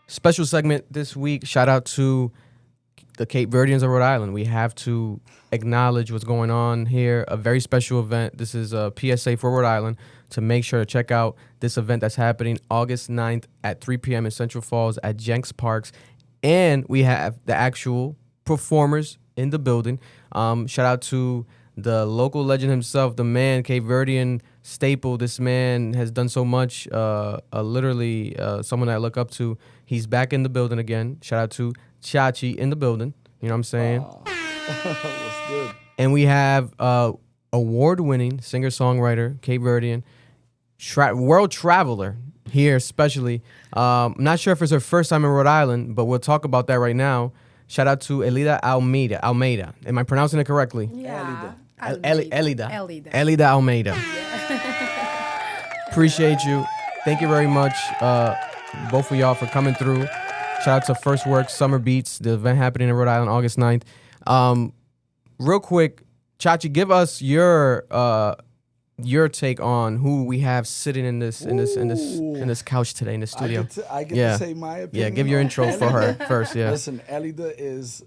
Special segment this week. Shout out to the Cape Verdeans of Rhode Island. We have to acknowledge what's going on here. A very special event. This is a PSA for Rhode Island to make sure to check out this event that's happening August 9th at 3 p.m. in Central Falls at Jenks Parks. And we have the actual performers in the building. Shout out to the local legend himself, the man, Cape Verdean staple. This man has done so much. Literally someone I look up to. He's back in the building again. Shout out to Chachi in the building. You know what I'm saying? What's good? And we have award-winning singer-songwriter, Cape Verdean, world traveler here especially. I'm not sure if it's her first time in Rhode Island, but we'll talk about that right now. Shout out to Elida Almeida. Am I pronouncing it correctly? Yeah. Elida. Elida. Almeida. Appreciate you. Thank you very much, both of y'all, for coming through. Shout out to First Work Summer Beats, the event happening in Rhode Island August 9th. Real quick, Chachi, give us your take on who we have sitting in this couch today in the studio. I get to say my opinion. Yeah, give your intro for her first. Yeah. Listen, Elida is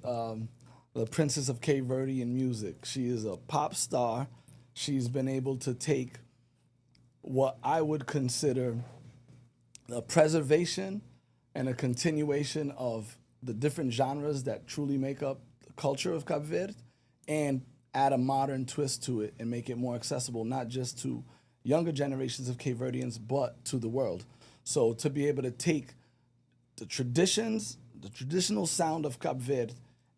the princess of Cape Verdean music. She is a pop star. She's been able to take what I would consider a preservation and a continuation of the different genres that truly make up the culture of Cape Verde and add a modern twist to it and make it more accessible, not just to younger generations of Cape Verdeans, but to the world. So to be able to take the traditions, the traditional sound of Cape Verde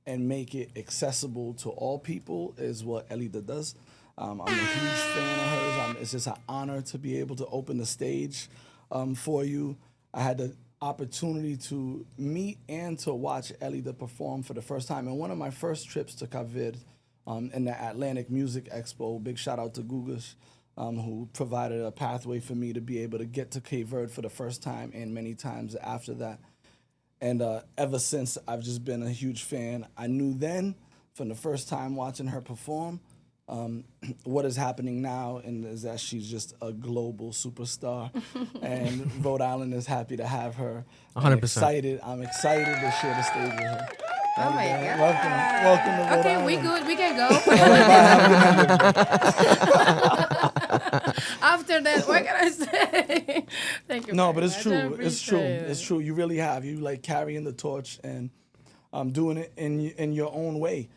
and make it accessible to all people is what Elida does. I'm a huge fan of hers. It's just an honor to be able to open the stage for you. I had the opportunity to meet and to watch Elida perform for the first time. And one of my first trips to Cape Verde in the Atlantic Music Expo, big shout out to Gugas, who provided a pathway for me to be able to get to Cape Verde for the first time and many times after that. And ever since, I've just been a huge fan. I knew then, from the first time watching her perform, what is happening now is that she's just a global superstar, and Rhode Island is happy to have her. 100%. I'm excited to share the stage with her. Oh my God. Welcome to Rhode Okay, Island. we good. We can go. After that, what can I say? Thank you. No, very but it's much. I true. It's true. appreciate It's it. true. You really have. You like carrying the torch and doing it in your own way.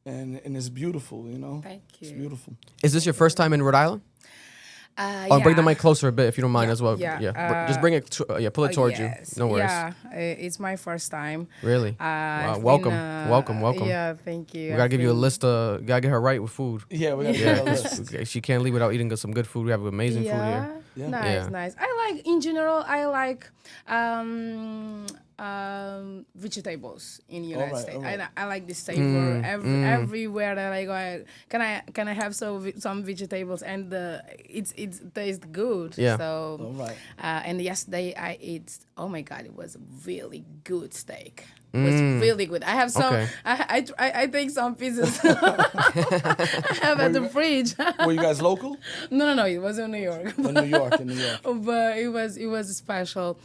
And it's beautiful, you know? Thank you. It's beautiful. Is this your first time in Rhode Island? Yeah. Bring the mic closer a bit if you don't mind as well. Yeah. Just bring it. Pull it towards Yes. you. No worries. Yeah, it's my first time. Really? I've Welcome. been, Welcome. Yeah, thank you. We gotta give you a list. Gotta get her right with food. Yeah, we got to Yeah, get a list. 'cause she can't leave without eating some good food. We have amazing food here. Yeah. Nice, Yeah. nice. I like, in general, I like vegetables in the United Alright, States. alright. I like the savor everywhere that I go. Can I have some vegetables, and it tastes good. Yeah. So All right. and yesterday I ate. Oh my God, it was a really good steak. It was really good. I have some. Okay. I take some pieces. I have at the fridge. Were you guys local? No. It was in New York. In New York. But it was special.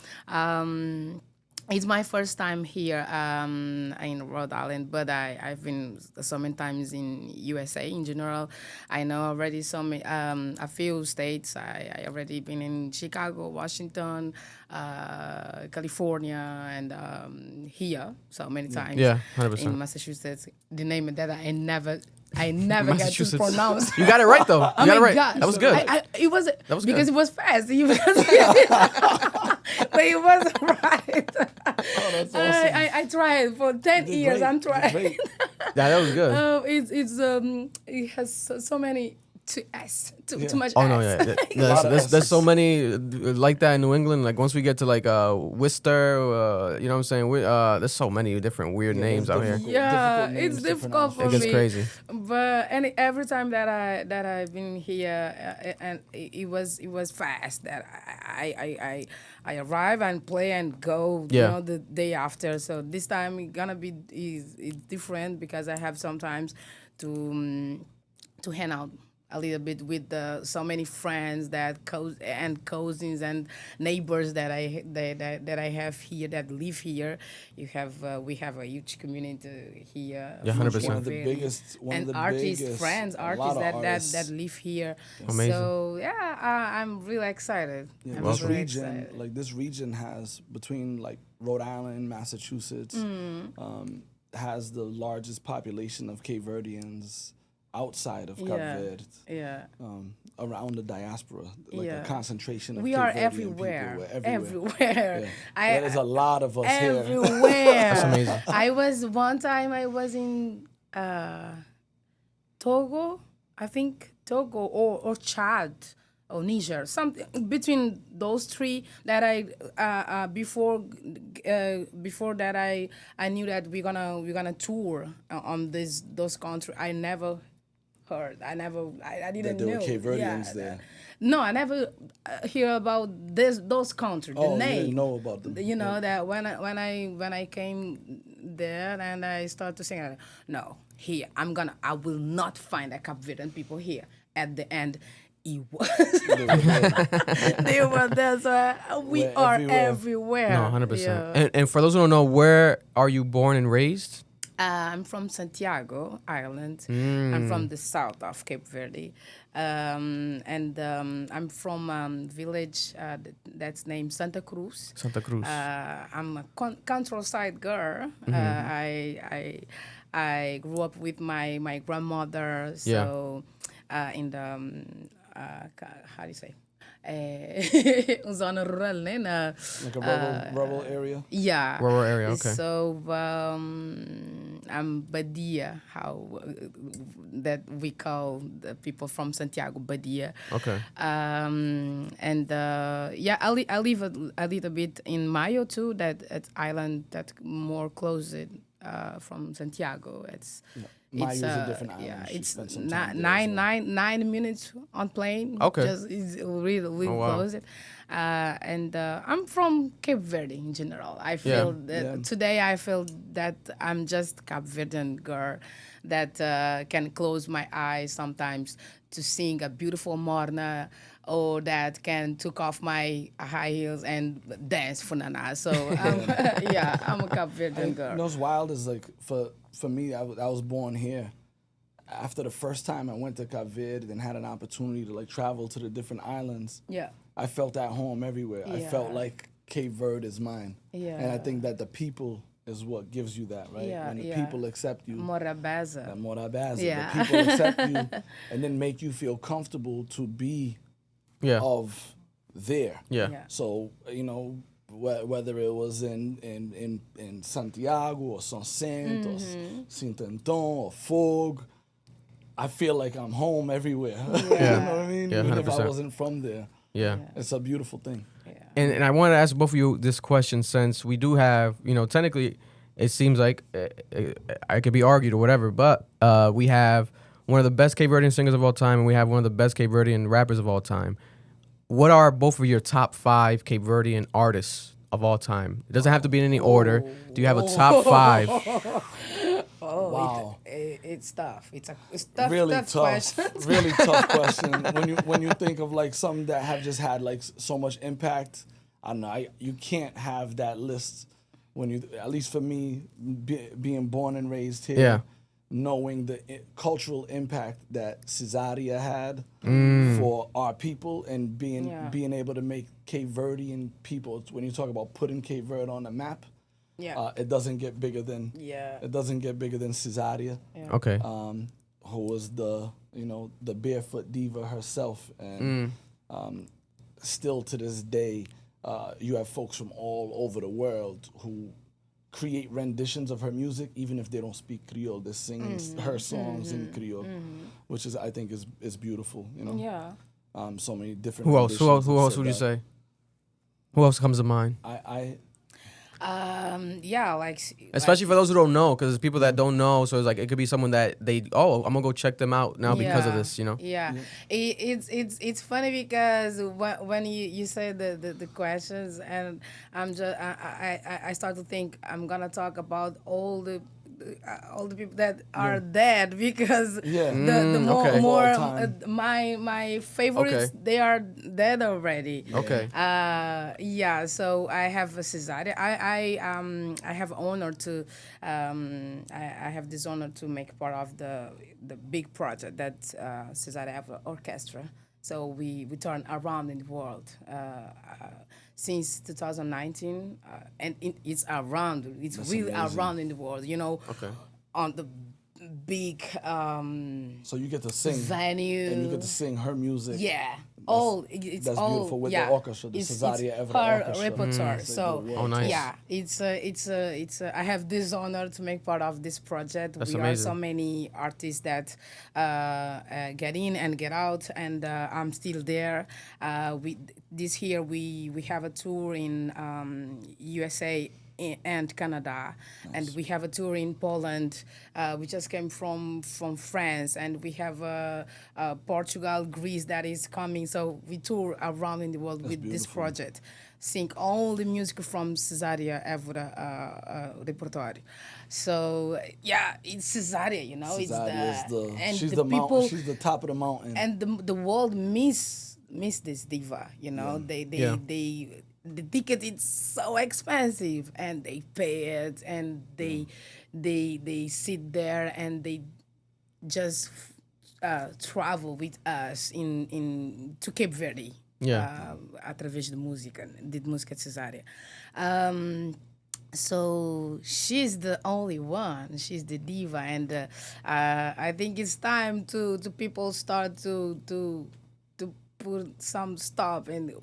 It's my first time here in Rhode Island, but I've been so many times in USA in general. I know already a few states. I already been in Chicago, Washington, California, and here so many times. Yeah, 100%. In Massachusetts, the name that I never get to Massachusetts. pronounce. You got it right though. You Oh got it my right. God. That was good. It was was because good. it was fast. But it wasn't right. Oh, that's awesome. I tried for 10 years. I'm trying. Great. Yeah, that was good. It has so many too much. Oh no, S. yeah. There's so many like that in New England. Like once we get to like Worcester, you know what I'm saying? There's so many different weird names out here. Yeah, Difficult names it's to difficult for It me. gets crazy. But every time that I've been here, and it was fast. That I arrive and play and go. Yeah. You know, the day after. So this time it's gonna be is different because I have sometimes to hang out a little bit with so many friends and cousins and neighbors that I have here that live here. We have a huge community here. Yeah, 100%. One of the biggest, friends, artists that live here. Amazing. So yeah, I'm really excited. Yeah, I'm this really region, excited. like this region, has between like Rhode Island, Massachusetts, has the largest population of Cape Verdeans outside of Cape Verde. Yeah. Around the diaspora, like a concentration of We Cape are Verdean everywhere. people. We're Everywhere. Yeah. There's a lot of us here. Everywhere. That's amazing. One time I was in Togo, I think Togo or Chad or Niger, something between those three that I before that I knew that we're gonna tour on those countries. I never heard. I didn't That there know. were Cape Verdeans there. No, I never hear about those countries. Oh, the name. you didn't know about them. You know that when I came there and I started to sing, no, here I will not find a Cape Verdean people here. At the end, it was they were there. So we We're are everywhere. everywhere. No, 100%. Yeah. And for those who don't know, where are you born and raised? I'm from Santiago, Ireland. I'm from the south of Cape Verde. I'm from village that's named Santa Cruz. Santa Cruz. I'm a countryside girl. I grew up with my grandmother. So in the how do you say? Zona rural, né? Like a rural area. Yeah. Rural area, okay. So I'm Badia, how that we call the people from Santiago Badia. Okay. I live a little bit in Mayo too. That island that more close from Santiago. Mayo's a different island. Yeah, She it's spent some time there as well. 9 minutes on plane. Okay. It's really wow. close. I'm from Cape Verde in general. I feel that today I feel that I'm just Cape Verdean girl that can close my eyes sometimes to sing a beautiful morna, or that can took off my high heels and dance for Nana. So I'm a Cape Verdean girl. You know what's wild is like for me, I was born here. After the first time I went to Cape Verde and had an opportunity to like travel to the different islands, I felt at home everywhere. I felt like Cape Verde is mine. Yeah. And I think that the people is what gives you that, right? Yeah, When the yeah. people accept you. Morabaza. Morabaza. Yeah. The people accept you and then make you feel comfortable to be of there. Yeah. Yeah. So, you know, whether it was in Santiago or San Saint or Saint-Anton or Fogue, I feel like I'm home everywhere. You know what I mean? Yeah, Even if I 100%. wasn't from there. Yeah. It's a beautiful thing. And I want to ask both of you this question, since we do have, technically it seems like I could be argued or whatever, but we have one of the best Cape Verdean singers of all time, and we have one of the best Cape Verdean rappers of all time. What are both of your top 5 Cape Verdean artists of all time? It doesn't have to be in any order. Do you have a top 5? Wow. It's tough. It's tough. Really tough. Question. Really tough question. When you think of like some that have just had like so much impact, I don't know. You can't have that list when you, at least for me, being born and raised here, knowing the cultural impact that Cesaria had for our people, and being able to make Cape Verdean people. When you talk about putting Cape Verde on the map, it doesn't get bigger than Cesaria. Okay. Who was the barefoot diva herself, and still to this day, you have folks from all over the world who create renditions of her music, even if they don't speak Creole. They're singing her songs in Creole, which I think is beautiful. So many different. Who else? Who else would you say? Who else comes to mind? Especially for those who don't know, because there's people that don't know, so it's like it could be someone that I'm gonna go check them out now because of this, It's funny because when you say the questions, and I start to think I'm gonna talk about all the all the people that are dead because Yeah. the more, okay. more All time. my favorites Okay. they are dead already. Okay. Yeah, so I have a Cesaria. I have honor to I have this honor to make part of the big project that Cesaria have an orchestra. So we turn around in the world since 2019, and it's around. It's really amazing. around in the world. You know, Okay. on the big So you get to sing, venue. and you get to sing her music. Yeah. It's that's all beautiful with the yeah. orchestra, the it's Cesaria Everett her Orchestra. repertoire. It's a So good Oh, nice. yeah, it's I have this honor to make part of this project. That's we amazing. are so many artists that get in and get out, and I'm still there. We this year we have a tour in USA and Canada, and we have a tour in Poland. We just came from France, and we have Portugal, Greece that is coming. So we tour around in the world with this beautiful. project. Sing all the music from Cesaria Évora repertoire. So yeah, it's Cesaria, you know. Cesaria is it's and she's the the people mountain. She's the top of the mountain. and the world miss this diva, you know. Yeah. The ticket is so expensive, and they pay it, and they sit there, and they just travel with us in to Cape Verde. Yeah. Através de música, de música de Cesária. So she's the only one. She's the diva, and I think it's time to people start to put some stop, and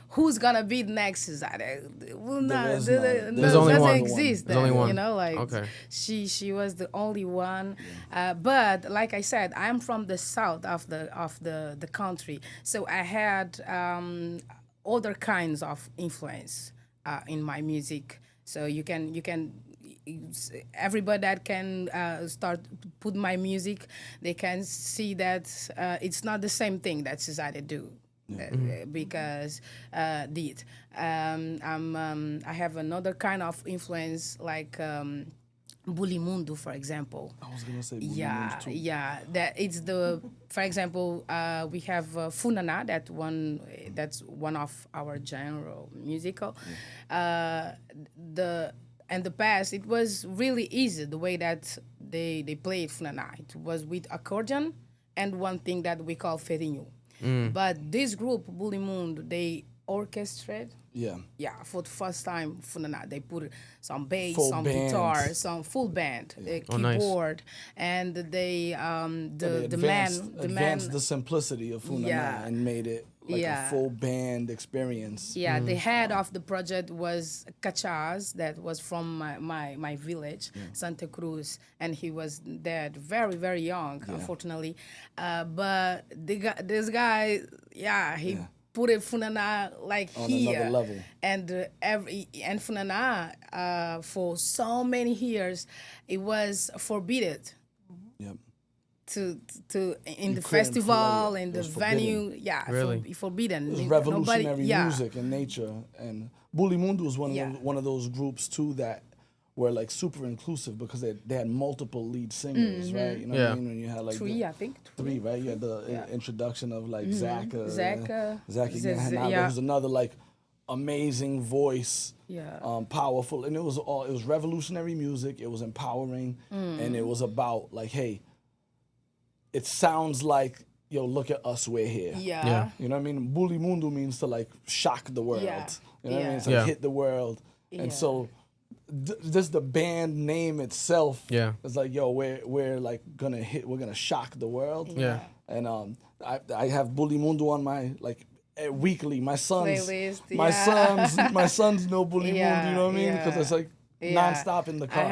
who's gonna be next Cesaria? Well, is no, none. There's only doesn't one. exist. There's only then, one. You know, like Okay. she was the only one. But like I said, I'm from the south of the country, so I had other kinds of influence in my music. So you can everybody that can start put my music, they can see that it's not the same thing that Cesaria do. Because did I have another kind of influence like Mundu, for example. I was gonna say Yeah, too. yeah. That it's the, for example, we have Funana. That's one of our genre musical. The past, it was really easy the way that they played Funana. It was with accordion and one thing that we call ferinho. But this group, Mundo, they orchestrated. Yeah. Yeah, for the first time, Funana, they put some bass, Full some band. guitar, some full band, Oh, nice. keyboard, and they They advanced the simplicity of Funana Yeah. and made it like Yeah. a full band experience. Yeah, the head of the project was Cachaz, that was from my village, Santa Cruz, and he was dead very, very young, unfortunately. But this guy, he put it Funana like On here. another level. And and Funana, for so many years, it was forbidden. Yep. To in the couldn't festival, play it. in It the was forbidden. venue, Really? forbidden. It was Nobody- revolutionary yeah. music in nature, and Mundu was Yeah. one of those groups too that were like super inclusive because they had multiple lead singers, right? You know what Yeah. I mean? When you had like Three, I think. three, right? You had the introduction of like Zaka, Zaka, Hanada, yeah. who's another like amazing voice, Yeah. powerful, and it was revolutionary music. It was empowering, and it was about like, hey, it sounds like, yo, look at us, we're here. Yeah. Yeah. You know what I mean? Bully Mundu means to like shock the world. Yeah. You know what I mean? Yeah. It's like Yeah. hit the world. Yeah. And so just the band name itself Yeah. is like, yo, we're like we're gonna shock the world. Yeah. And I have Bully Mundu on my like weekly. My sons Playlist, my sons know Bully Mundu, you know what I mean? Because yeah. it's like nonstop in the car.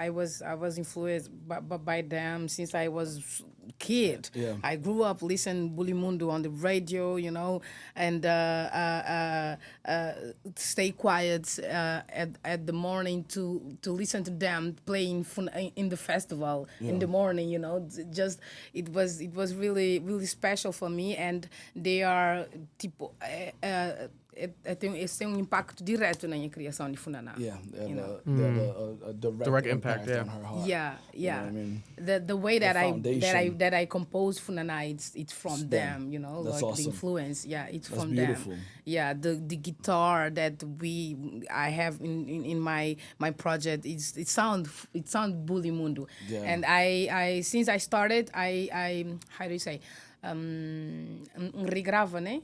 I was influenced by them since I was kid. Yeah. I grew up listening Bully Mundu on the radio, you know, and stay quiet at the morning to listen to them playing in the festival in the morning, you know. Just it was really really special for me, and they are tipo tem, esse tem impacto direto na minha criação de Funaná. Yeah, they you have know. a direct, Direct impact, on her heart. Yeah, You know what I mean? The way that foundation. I compose Funana, it's from them, you know, That's like awesome. the influence. Yeah, it's That's from beautiful. them. Yeah, the guitar that I have in my project, it sound bully Mundu. Yeah. And I since I started, I how do you say, regrava, né?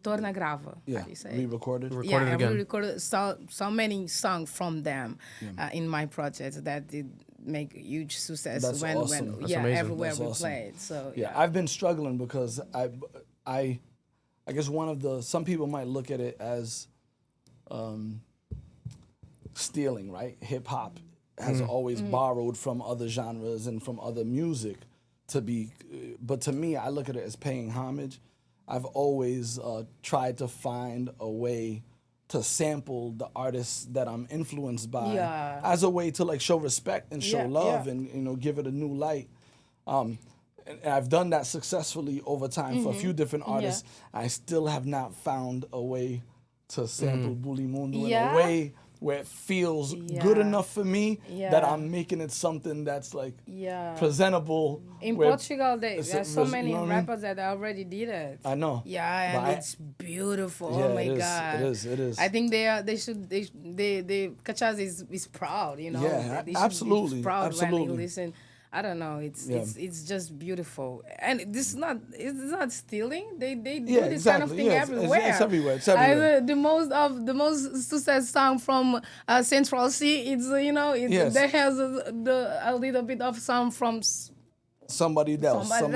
Torna grava. Yeah, How do you say? re-recorded. Yeah, I again. recorded so many songs from them in my project that it make huge success That's awesome. when That's amazing. everywhere That's we awesome. play it. So Yeah, I've been struggling because I guess some people might look at it as stealing, right? Hip hop has always borrowed from other genres and from other music but to me, I look at it as paying homage. I've always tried to find a way to sample the artists that I'm influenced by as a way to like show respect and show love and give it a new light. And I've done that successfully over time for a few different artists. I still have not found a way to sample Bully Mundu in a way where it feels good enough for me that I'm making it something that's like presentable. in Portugal, there are so many rappers that already did it. I know. Yeah, and it's beautiful. Oh my God, it is. I think they Kachaz is proud. You know. Yeah, they should absolutely, be proud absolutely. when you listen. I don't know. It's just beautiful, and it's not stealing. They do this kind of thing everywhere. It's everywhere. It's everywhere. The most success song from Central C. There has a little bit of song from somebody else. So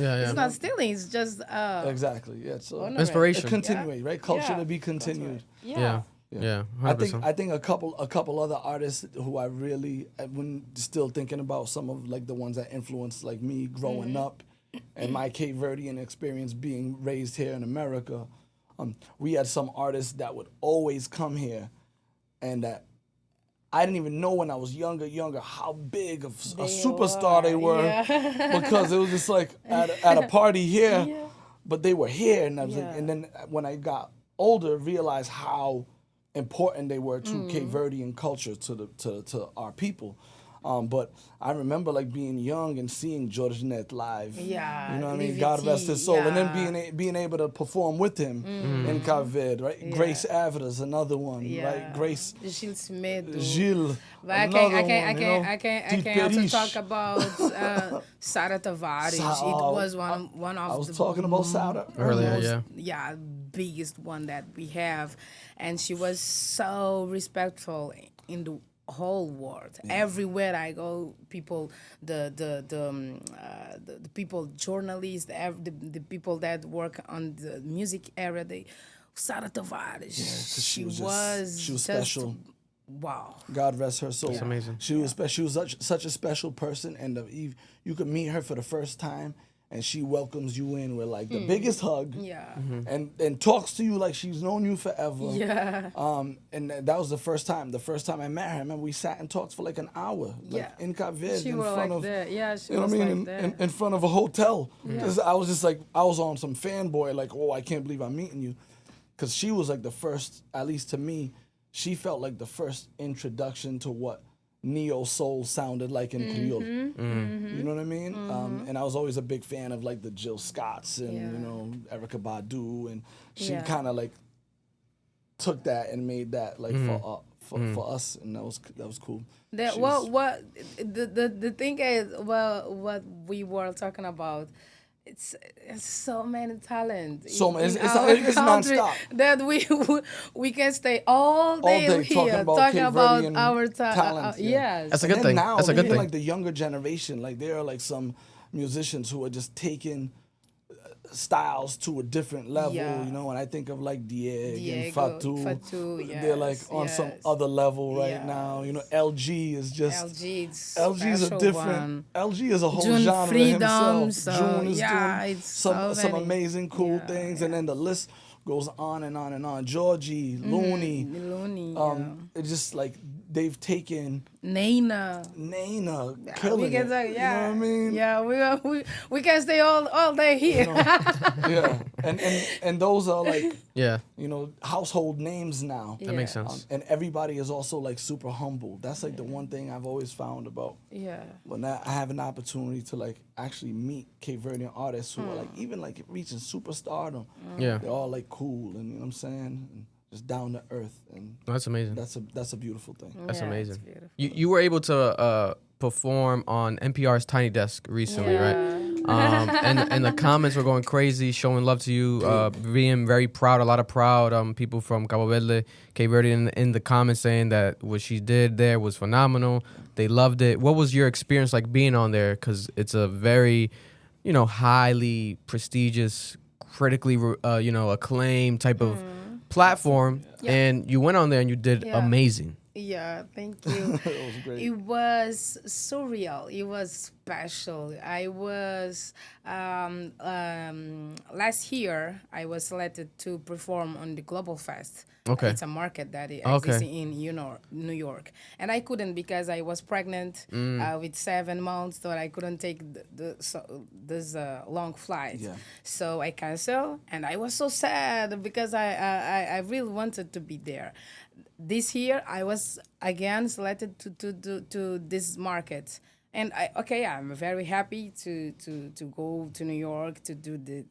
Yeah. it's not stealing. It's just Exactly. Yeah. So Inspiration. Continuing, right? Culture to be continued. Yeah. 100%. I think a couple other artists who I really when still thinking about some of like the ones that influenced like me growing up and my Cape Verdean experience being raised here in America. We had some artists that would always come here, and that I didn't even know when I was younger how big of a superstar they were because it was just like at a party here, but they were here, and I was like, and then when I got older, realized how important they were to Cape Verdean culture, to our people. But I remember like being young and seeing George Net live. Yeah, you know what I mean? Livity, God rest his soul. And then being able to perform with him in Cape Verde, right? Yeah. Grace Avera's another one, right? Grace Gilles. But I can also talk about Sarah Tavares. It was one of I was talking about Sarah earlier. Biggest one that we have, and she was so respectful in the whole world. Everywhere I go, people, the people, journalists, the people that work on the music area, Sarah Tavares. She was special. Wow. God rest her soul. That's amazing. She was special. She was such a special person, and you could meet her for the first time, and she welcomes you in with like the biggest hug. Yeah. And talks to you like she's known you forever. Yeah. And that was the first time. The first time I met her, I remember we sat and talked for like an hour, like in Cape Verde, She in was front like of, that. Yeah, she you know was what I mean, like that. in front of a hotel. I was just like, I was on some fanboy, like, oh, I can't believe I'm meeting you, because she was like the first, at least to me, she felt like the first introduction to what neo soul sounded like in Creole. You know what I mean? And I was always a big fan of like the Jill Scotts and Erykah Badu, and she kind of like took that and made that like for us, and that was cool. The thing is, what we were talking about. It's so many talent. It's nonstop. That we can stay all day here talking about our talent. Yes, that's a good thing. Now, that's a good thing. Like the younger generation, like there are like some musicians who are just taking styles to a different level, and I think of like Diego and Fatu, they're like on some other level right now. LG is just LG's a different one. LG is a whole June genre Freedom, himself. June is doing some amazing cool things, and then the list goes on and on and on. Georgie, Looney, it's just like they've taken Nana killing it. You know what I mean? Yeah, we can stay all day here. and those are like, Yeah, you know, household names now. that makes sense. And everybody is also like super humble. That's like the one thing I've always found about when I have an opportunity to like actually meet Cape Verdean artists who are like even like reaching superstardom. Yeah. They're all like cool and you know what I'm saying? And just down to earth, and That's amazing. that's a beautiful thing. That's Yeah, amazing. it's beautiful. You were able to perform on NPR's Tiny Desk recently, right? And the comments were going crazy, showing love to you, being very proud. A lot of proud people from Cabo Verde, Cape Verde, in the comments saying that what she did there was phenomenal. They loved it. What was your experience like being on there? Because it's a very, you know, highly prestigious, critically, you know, acclaimed type of platform, and you went on there and you did amazing. Yeah, thank you. It was great. It was surreal. It was special. I was last year. I was selected to perform on the Global Fest. Okay. It's a market that exists in New York, and I couldn't because I was pregnant with 7 months, so I couldn't take this long flight. Yeah. So I canceled, and I was so sad because I really wanted to be there. This year I was again selected to this market, and I'm very happy to go to New York to do the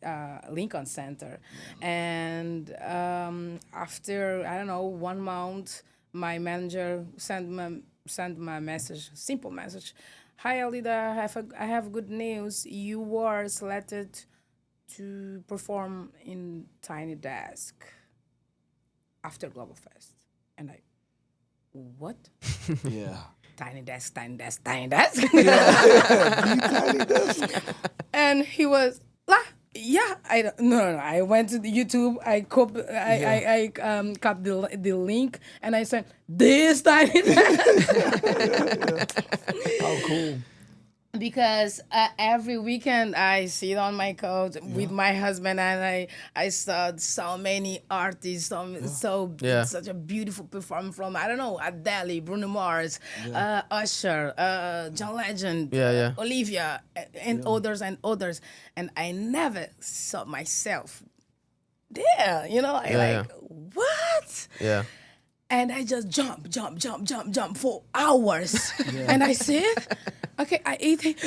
Lincoln Center, and after I don't know 1 month, my manager sent my message, simple message. Hi Elida, I have good news. You were selected to perform in Tiny Desk after Global Fest. And what? Yeah. Tiny Desk, Tiny Desk, Tiny Desk. Tiny Desk. And he was, yeah. No. I went to the YouTube. I copied the link, and I said, this Tiny Desk. How cool. Because every weekend I sit on my couch with my husband, and I saw so many artists, such a beautiful performance from I don't know Adele, Bruno Mars, Usher, John Legend, Olivia, and others, and I never saw myself there. You know, what? Yeah. And I just jump for hours. And I said, okay, I eat it.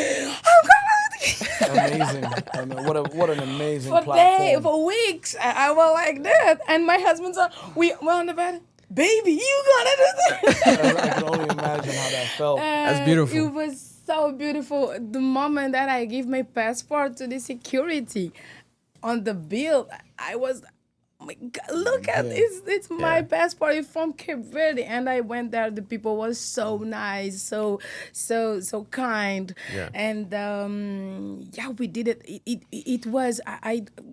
Amazing. I mean, what an amazing platform. For weeks, I was like that. And my husband said, we on the bed, baby, you gonna do that. I can only imagine how that felt. That's beautiful. It was so beautiful. The moment that I give my passport to the security on the bill, I was... Oh my God, look at this. It's my passport. It's from Cape Verde. And I went there. The people were so nice, so kind. Yeah. And we did it. It was,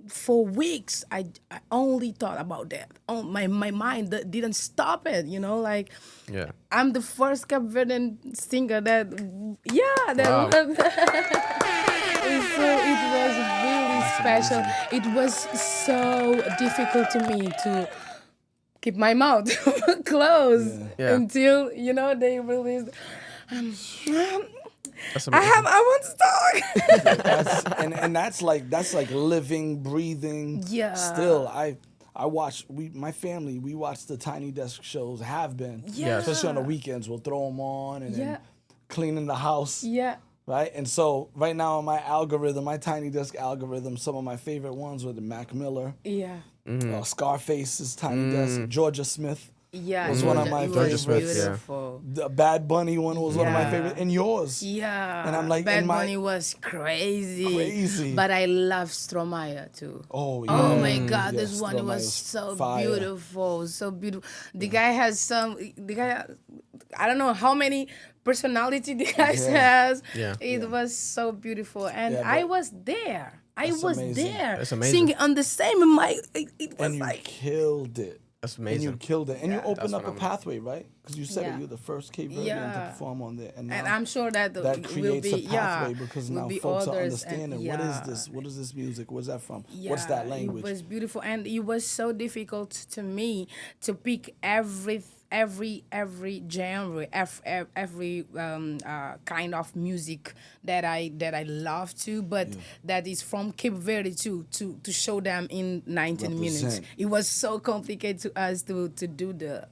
for weeks, I only thought about that. My mind didn't stop it, you know, like, I'm the first Cape Verdean singer that it was really special. It was so difficult to me to keep my mouth closed until they released. I want to talk. that's like living, breathing. Yeah. Still, I watch. My family. We watch the Tiny Desk shows. Have been. Yeah. Especially on the weekends, we'll throw them on and then cleaning the house. Yeah. Right, and so right now on my algorithm, my Tiny Desk algorithm, some of my favorite ones were the Mac Miller, Scarface's Tiny Desk, Georgia Smith was one of my favorites. Beautiful. The Bad Bunny one was one of my favorites, and yours. Yeah, and I'm like, Bad Bunny was crazy. But I love Stromae too. Oh yeah. Oh my God, this one was so beautiful, so beautiful. The guy has I don't know how many personality the guy has. Yeah. It was so beautiful, and I was there. I was there. That's amazing. Singing on the same mic. It was and you killed it. That's amazing. And you killed it. And you opened up a pathway, right? Because you said you're the first Cape Verdean to perform on there. And I'm sure that creates will be, a pathway because now folks are understanding what is this? What is this music? Where's that from? What's that language? It was beautiful. And it was so difficult to me to pick every every genre, every kind of music that I love to, but that is from Cape Verde to show them in 19 minutes. Represent. It was so complicated to us to do the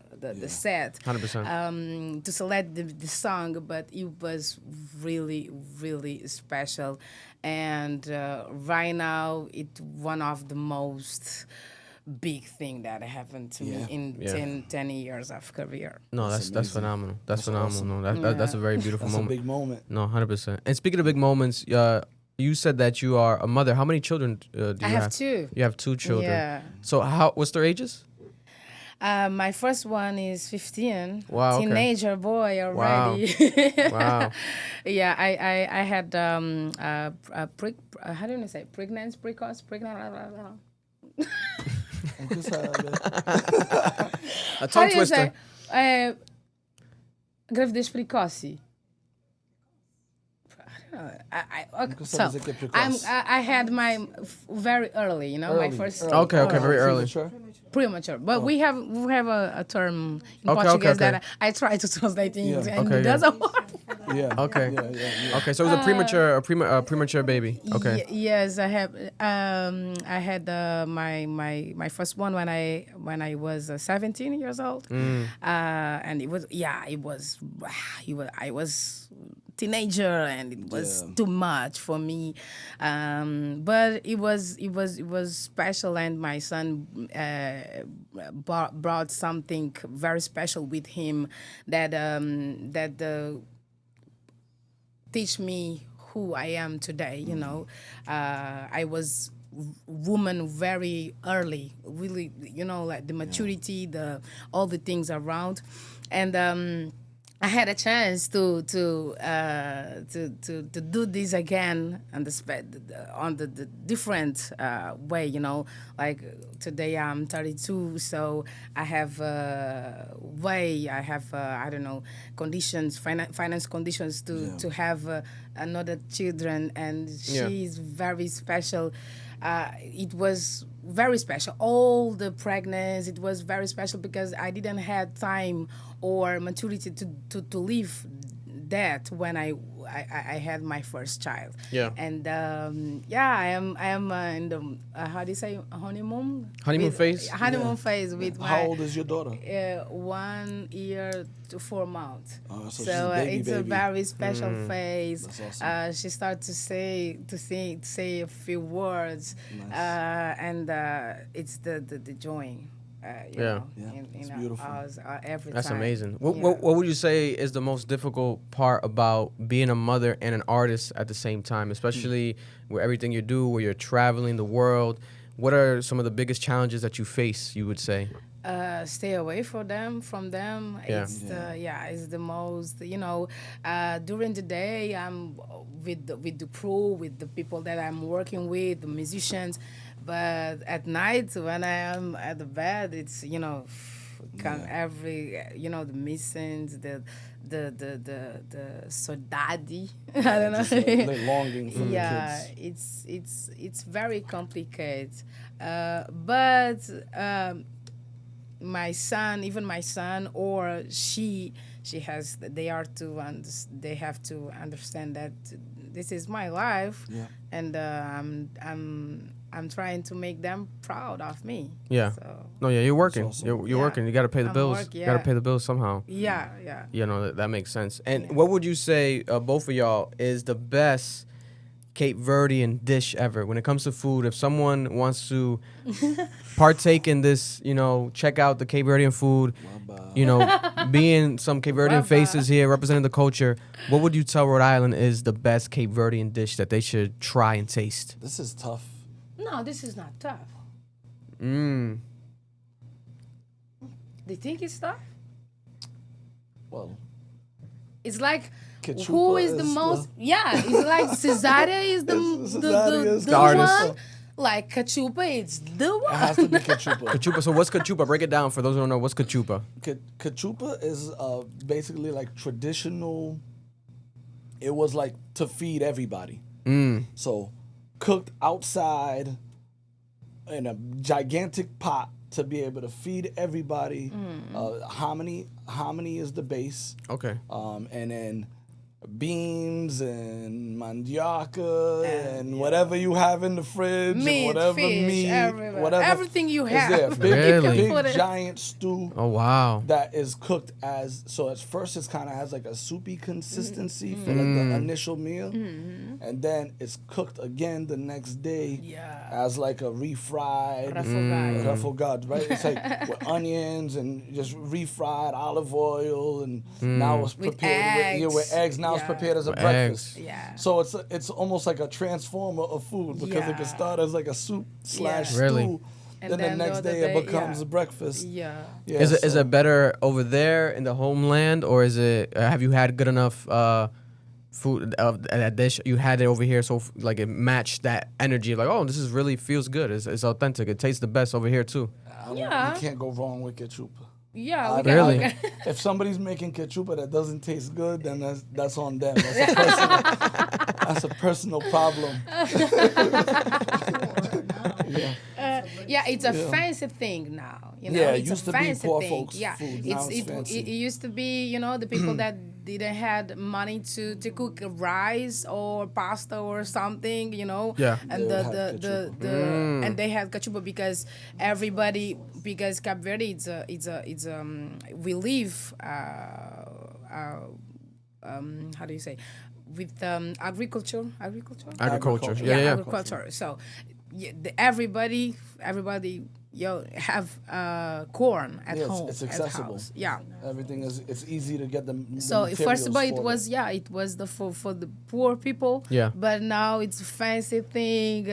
set, 100%. to select the song, but it was really, really special. And right now, it's one of the most big thing that happened to me in 10 years of career. No, that's phenomenal. That's phenomenal. awesome. No, that's a very beautiful That's a moment. big moment. No, 100%. And speaking of big moments, you said that you are a mother. How many children do you have? I have two. You have two children. Yeah. So what's their ages? My first one is 15. Wow, okay. Teenager boy Wow. already. Wow. Yeah, I had how do you say pregnant. A tongue twister. Gravidez precoce. I had my very early, my first. Okay, very early. Premature, but we have a term in Okay, Portuguese okay. that I try to translate in English, and Okay, it doesn't work. Yeah. Okay. Yeah. Okay, so it was a premature baby. Okay. Yes, I have. I had my first one when I was 17 years old, and I was teenager, and it was too much for me, but it was special, and my son brought something very special with him that teach me who I am today. I was woman very early, really, like the maturity, all the things around, and I had a chance to do this again on the different way, Like today I'm 32, so I have I don't know, conditions, finance conditions to have another children, and she's very special. It was very special. All the pregnancy, it was very special because I didn't have time or maturity to live that when I had my first child. Yeah. And I am in the how do you say honeymoon Phase. Honeymoon phase with my. How old is your daughter? 1 year to 4 months. So she's It's a baby. very special phase. That's awesome. She started to say a few words, Nice. and it's the joy. Yeah. It's beautiful. Us, every That's time. amazing. What would you say is the most difficult part about being a mother and an artist at the same time, especially with everything you do, where you're traveling the world? What are some of the biggest challenges that you face, you would say? Stay away from them. Yeah. It's the most, during the day I'm with the crew, with the people that I'm working with, the musicians, but at night when I am at the bed, it's every the missings, the saudade. I don't know. Just like longing for the kids. It's very complicated, but my son or she has, they have to understand that this is my life, and I'm trying to make them proud of me. Yeah. So, No, yeah, you're working. awesome. You're working. You got to pay the I'm bills. work, You got to yeah. pay the bills somehow. yeah. That makes sense. And what would you say, both of y'all, is the best Cape Verdean dish ever when it comes to food? If someone wants to partake in this, check out the Cape Verdean food, being some Cape Verdean faces here representing the culture, what would you tell Rhode Island is the best Cape Verdean dish that they should try and taste? This is tough. No, this is not tough. Mm. They think it's tough? Well, It's like, Cachupa who is the most? It's like Cesaria is the Cesaria is the the artist. one. Like Cachupa, it's the it one. has to be cachupa. Cachupa. So what's cachupa? Break it down for those who don't know. What's cachupa? Cachupa is basically like traditional. It was like to feed everybody. So cooked outside in a gigantic pot to be able to feed everybody. Hominy is the base. Okay. And then beans and mandioca and whatever you have in the fridge, Meat, and whatever fish, meat, whatever everything you is there. have. Big, Really? big giant stew. Oh wow. That is cooked as, so at first it's kind of has like a soupy consistency for like the initial meal, and then it's cooked again the next day as like a refried refogado, right? It's like with onions and just refried olive oil, and now it's prepared with eggs. Now it's prepared as a breakfast. Yeah. So it's almost like a transformer of food because it can start as like a soup slash stew. Really? Then the next day it becomes a breakfast. Yeah. Is it better over there in the homeland, or is it? Have you had good enough food that dish? You had it over here, so like it matched that energy. Like, oh, this is really feels good. It's authentic. It tastes the best over here too. You can't go wrong with cachupa. Yeah. Really? If somebody's making cachupa that doesn't taste good, then that's on them. That's a personal problem. It's a fancy thing now. You know, Yeah, it it's used a to be fancy poor thing. folks' Yeah, food. Now it's fancy. it used to be, you know, the people that didn't had money to cook rice or pasta or something, you know. Yeah. And They would have cachupa. and they had cachupa because Cape Verde it's we live how do you say, with agriculture. Agriculture. Yeah. Agriculture. So everybody have corn at home. It's at accessible. house. Yeah. Everything it's easy to get them. So first of all, it was the for the poor people. Yeah. But now it's a fancy thing.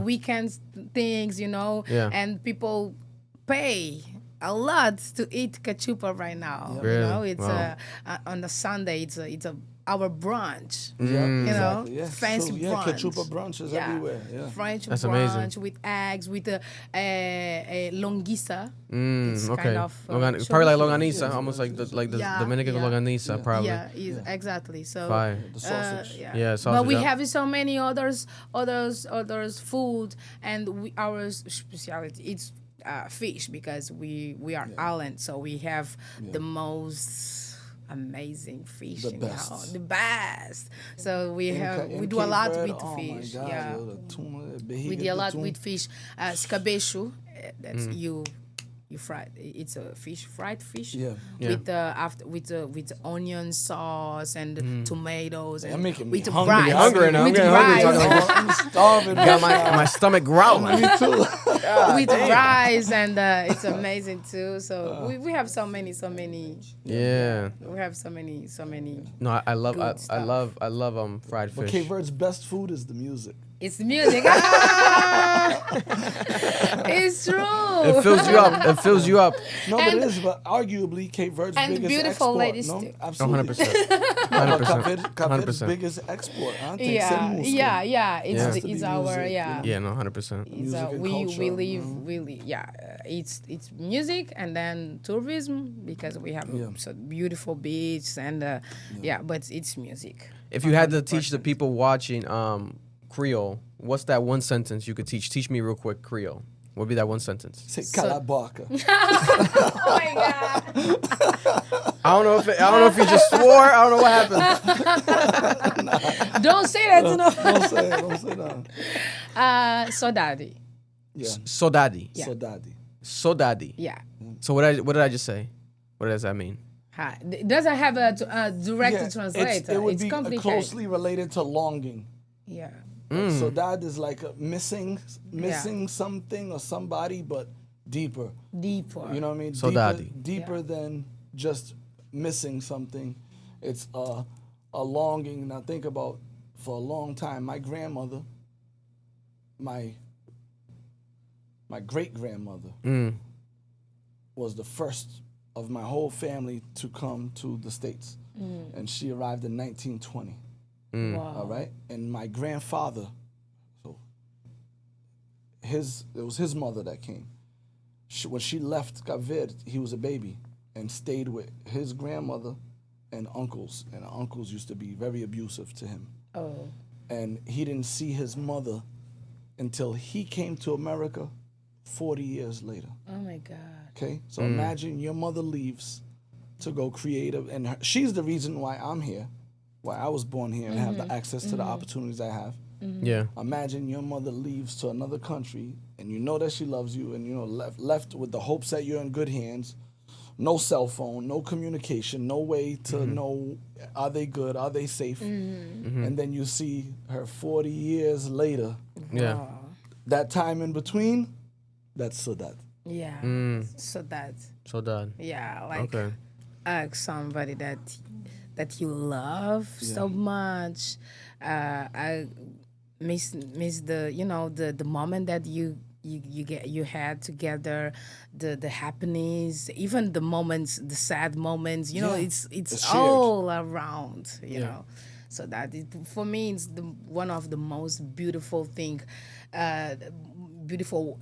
Weekend things, you know. Yeah. And people pay a lot to eat cachupa right now. Yeah. Really? You know, it's Wow. on the Sunday. It's a our brunch. Yeah, You know, exactly. Yeah. fancy So, brunch. cachupa brunch is everywhere. Yeah. French That's brunch amazing. with eggs, with a longuisa. It's Okay. kind of Probably like longanisa, almost like the Yeah, Dominican yeah. longanisa, probably. Yeah, exactly. So Fire. The sausage. Yeah, sausage, but we yeah. have so many others food, and our specialty it's fish, because we are island, so we have the most amazing fish The in best. the house. The best. So we In do a Cape lot Verde, with oh fish. my God, Yeah. yo, the tuna, the We behiga do a de lot tuna. with fish. Scabecho, that's you fry. It's a fried fish. Yeah. With with onion sauce and tomatoes and You're making me with hungry. rice. I'm hungry now. I'm With getting hungry rice. talking about I'm starving. Got my stomach growling. Me too. With rice, and it's amazing too. So we have so many. Yeah. We have so many. No, I love Good stuff. I love fried But fish. Cape Verde's best food is the music. It's music. It's true. It fills you up. It fills you up. No, but it And- is. But arguably, Cape Verde's and biggest beautiful export. ladies no? too. Absolutely. 100%. But 100%. Cape Verde's 100%. biggest export. Huh? Yeah. Yeah. It's to be it's our music, yeah. Yeah, no, 100%. It's, Music and we culture, live really it's music and then tourism, because we have so beautiful beach and but it's music. If you had to teach the people watching Creole, what's that one sentence you could teach? Teach me real quick Creole. What would be that one sentence? Say calabaca. Oh my god. I don't know if you just swore. I don't know what happened. Don't say that to no. Don't say it. Don't say that. Saudade. Yeah. Sodadi. Yeah. Sodadi. Sodadi. Yeah. So what did I just say? What does that mean? It doesn't have a direct Yeah, translator. it would It's be complicated. closely related to longing. Yeah. So that is like a missing something or somebody, but deeper. Deeper. You know what I mean? Saudade. Deeper than just missing something. It's a longing. Now think about, for a long time, my grandmother, my great grandmother, was the first of my whole family to come to the States, and she arrived in 1920. Wow. All right, and my grandfather, so it was his mother that came. When she left Cape Verde, he was a baby and stayed with his grandmother and uncles. And uncles used to be very abusive to him. Oh. And he didn't see his mother until he came to America 40 years later. Oh my God. Okay, so imagine your mother leaves to go create and she's the reason why I'm here, why I was born here and have the access to the opportunities I have. Yeah. Imagine your mother leaves to another country and you know that she loves you and left with the hopes that you're in good hands. No cell phone, no communication, no way to know are they good, are they safe. And then you see her 40 years later. Yeah. Wow. That time in between, that's Sadat. Yeah. So that. So done. Yeah, like Okay. somebody that you love so much. I miss the moment that you had together, the happiness, even the moments, the sad moments. You know, it's shared. all around. You know, so that for me it's one of the most beautiful thing. Beautiful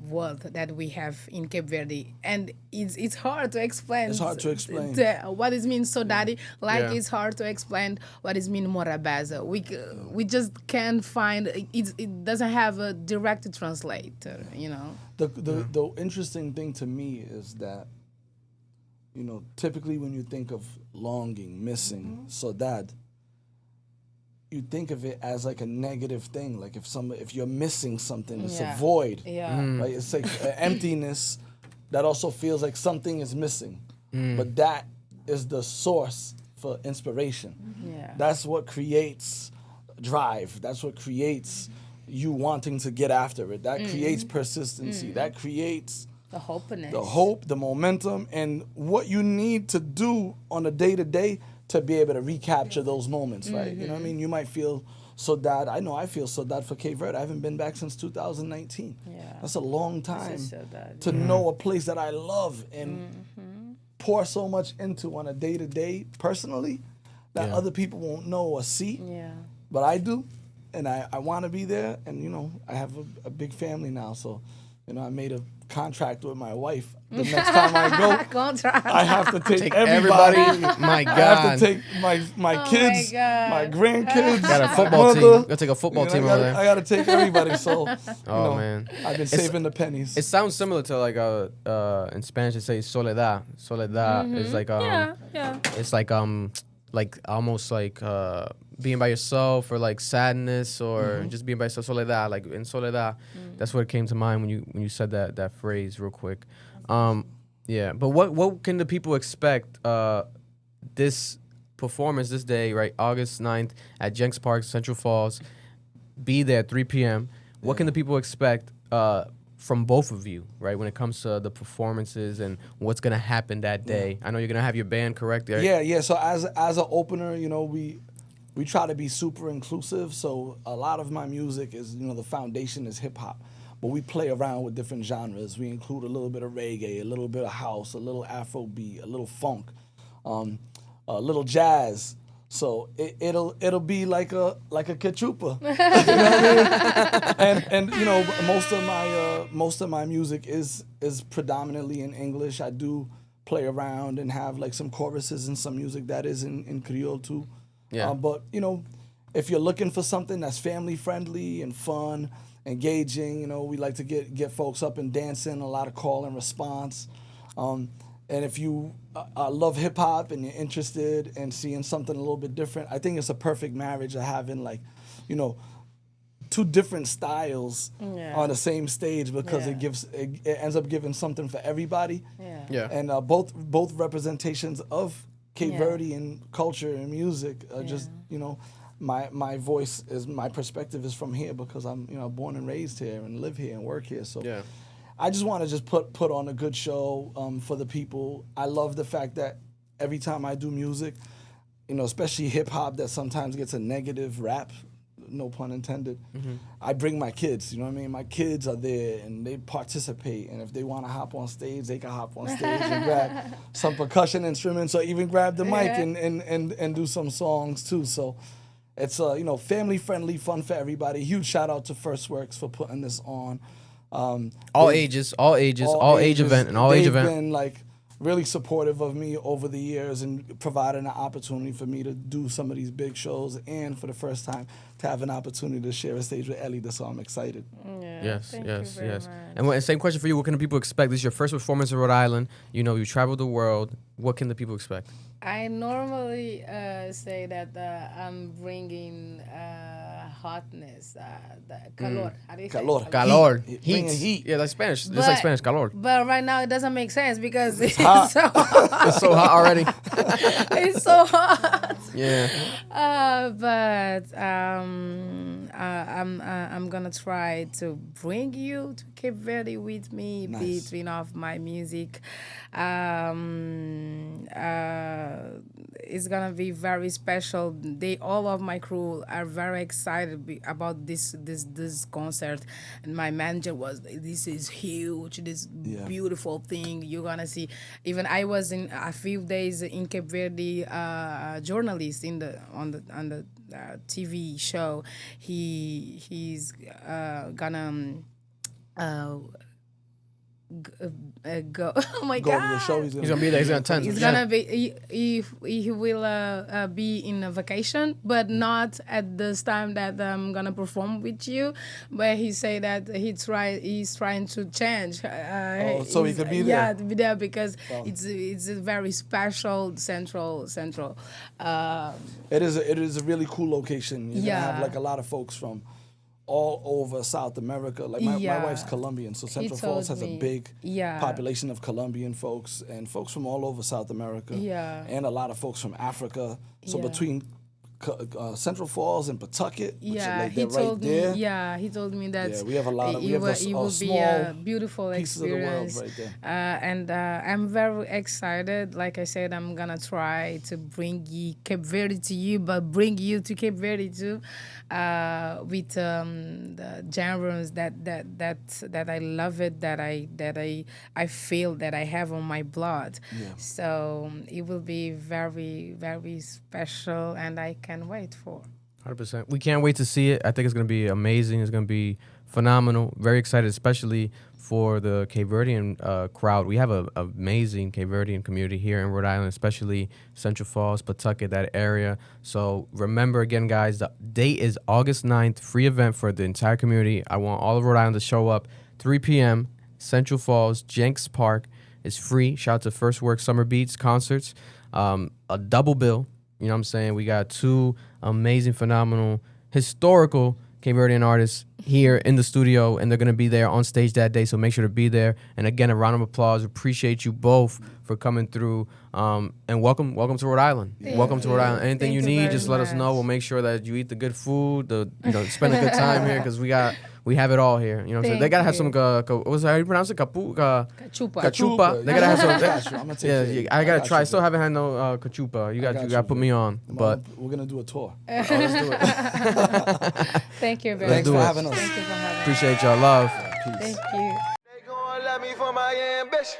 world that we have in Cape Verde, and it's hard to explain. It's hard to explain what it means. So daddy, it's hard to explain what it means Morabaza. We just can't find it doesn't have a direct translator. You know. The interesting thing to me is that, typically when you think of longing, missing, Sadat, you think of it as like a negative thing. Like if you're missing something, it's a void. Yeah. Right? It's like an emptiness that also feels like something is missing. But that is the source for inspiration. Yeah. That's what creates drive. That's what creates you wanting to get after it. That creates persistency. That creates the hopeness. The hope, the momentum, and what you need to do on a day-to-day to be able to recapture those moments, right? You know what I mean? You might feel Sadat. I know I feel Sadat for Cape Verde. I haven't been back since 2019. Yeah. That's a long time Sadat, to know a place that I love and pour so much into on a day-to-day personally that other people won't know or see. Yeah. But I do, and I want to be there. And, I have a big family now, so, I made a contract with my wife. The next time I go, Contract. I have to take Everybody. everybody. My I have God. to take my kids, God. my grandkids. Got a my football team. mother. Gotta take a football I team gotta, over there. I got to take everybody. So, Man. I've been saving the pennies. It sounds similar to like in Spanish they say soledad. Soledad is like Yeah. it's like almost like being by yourself or like sadness or just being by yourself. Soledad, like in soledad. That's what came to mind when you said that phrase real quick. Yeah, but what can the people expect this performance this day, right? August 9th at Jenks Park, Central Falls. Be there at 3 p.m. What can the people expect from both of you, right? When it comes to the performances and what's gonna happen that day. I know you're gonna have your band, correct? Eric? Yeah. So as an opener, we try to be super inclusive. So a lot of my music is, the foundation is hip hop, but we play around with different genres. We include a little bit of reggae, a little bit of house, a little Afrobeat, a little funk, a little jazz. So it'll be like a cachupa, you know what I mean? And most of my music is predominantly in English. I do play around and have like some choruses and some music that is in Creole too. Yeah. But if you're looking for something that's family friendly and fun, engaging, we like to get folks up and dancing, a lot of call and response. And if you love hip hop and you're interested in seeing something a little bit different, I think it's a perfect marriage of having two different styles on the same stage because it ends up giving something for everybody. Yeah. And both representations of Cape Verdean culture and music are just, my voice is, my perspective is from here because I'm, born and raised here and live here and work here. So I just want to just put on a good show for the people. I love the fact that every time I do music, especially hip hop that sometimes gets a negative rap, no pun intended, I bring my kids, you know what I mean? My kids are there and they participate, and if they want to hop on stage, they can hop on stage and grab some percussion instruments or even grab the mic and do some songs too. So it's family friendly, fun for everybody. Huge shout out to First Works for putting this on. All age event, and all age event. They've been like really supportive of me over the years and providing an opportunity for me to do some of these big shows, and for the first time to have an opportunity to share a stage with Elida. So I'm excited. Yeah, Yes, thank yes, you very yes. much. And same question for you. What can the people expect? This is your first performance in Rhode Island. You know, you traveled the world. What can the people expect? I normally say that I'm bringing hotness, the calor. How do you say Calor. Calor. Bringing heat. Yeah, that's Spanish. It's like Spanish. Calor. But right now it doesn't make sense because it's hot. so hot. It's so hot already. It's so hot. Yeah. But I'm gonna try to bring you to Cape Verde with me between of my music. It's gonna be very special. All of my crew are very excited about this concert, and my manager was, this is huge, this beautiful thing you're gonna see. Even I was in a few days in Cape Verde, journalist on the TV show. He's gonna go. Oh my Go God! to the show. He's gonna be there. He's gonna attend. He's gonna be. He will be in a vacation, but not at this time that I'm gonna perform with you. But he say that he's trying to change. So he could be there. Yeah, to be there because it's a very special central. It is a really cool location. You're gonna have Yeah. like a lot of folks from all over South America. Like my wife's Colombian, so Central Falls has a big population of Colombian folks and folks from all over South America. Yeah. And a lot of folks from Africa. So between Central Falls and Pawtucket, which are like they're right there. He told me that we have a lot of it will be small a beautiful pieces of the world experience. right there. And I'm very excited. Like I said, I'm gonna try to bring Cape Verde to you, but bring you to Cape Verde too, with the genres that I love it, that I feel that I have on my blood. Yeah. So it will be very, very special, and I can't wait for. 100%. We can't wait to see it. I think it's going to be amazing. It's going to be phenomenal. Very excited, especially for the Cape Verdean crowd. We have an amazing Cape Verdean community here in Rhode Island, especially Central Falls, Pawtucket, that area. So remember, again, guys, the date is August 9th, free event for the entire community. I want all of Rhode Island to show up. 3 p.m., Central Falls, Jenks Park. It's free. Shout out to First Work Summer Beats concerts. A double bill. You know what I'm saying? We got 2 amazing, phenomenal, historical Cape Verdean artists here in the studio, and they're going to be there on stage that day, so make sure to be there. And again, a round of applause. Appreciate you both for coming through, and welcome to Rhode Island. Welcome to Rhode Island. Anything you need, just let us know. We'll make sure that you eat the good food, spend a good time here, because we have it all here. You know what I'm saying? They gotta have some, what's that, how you pronounce it? Cachupa. Cachupa. They gotta have some. I'm gonna take I gotta try. I still haven't had no cachupa. You gotta put me on. But we're gonna do a tour. let's do it. Thank you very much. Thanks for having us. Thank you for having us. Appreciate y'all. Love. Peace. Thank you. They gon' love me for my ambition.